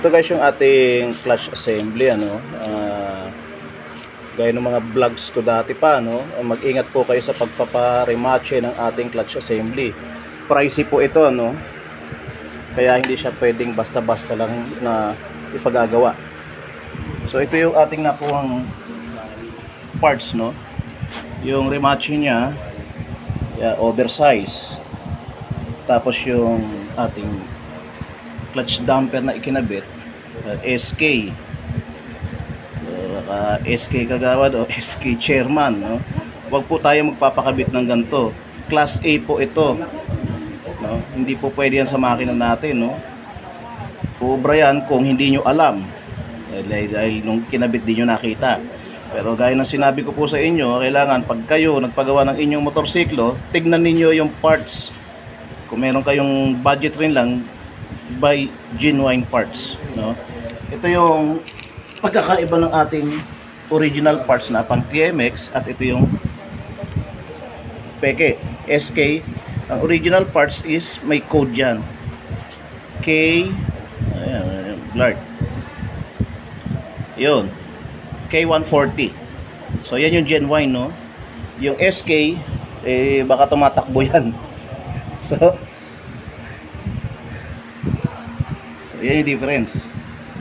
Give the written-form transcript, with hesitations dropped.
Ito guys yung ating clutch assembly, ano. Gaya ng mga vlogs ko dati pa, no. Mag-ingat po kayo sa pagpapa-rematche ng ating clutch assembly. Pricey po ito, ano. Kaya hindi siya pwedeng basta-basta lang na ipagagawa. So ito yung ating nakuhang parts, no. Yung rematche niya, oversize. Tapos yung ating clutch damper na ikinabit, SK. SK kagawad o SK chairman, no? Huwag po tayo magpapakabit ng ganito. Class A po ito, no? Hindi po pwede yan sa makina natin, no? Ubra yan kung hindi nyo alam, dahil nung kinabit din nyo nakita. Pero gaya ng sinabi ko po sa inyo, kailangan pag kayo nagpagawa ng inyong motorsiklo, tignan ninyo yung parts. Kung meron kayong budget rin lang, buy genuine parts, no? Ito yung pagkakaiba ng ating original parts na pang TMX at ito yung peke SK. Ang original parts is may code yan, K, ayan, blurred, yun, K140. So yan yung genuine, no? Yung SK baka tumatakbo yan. So yan yung difference.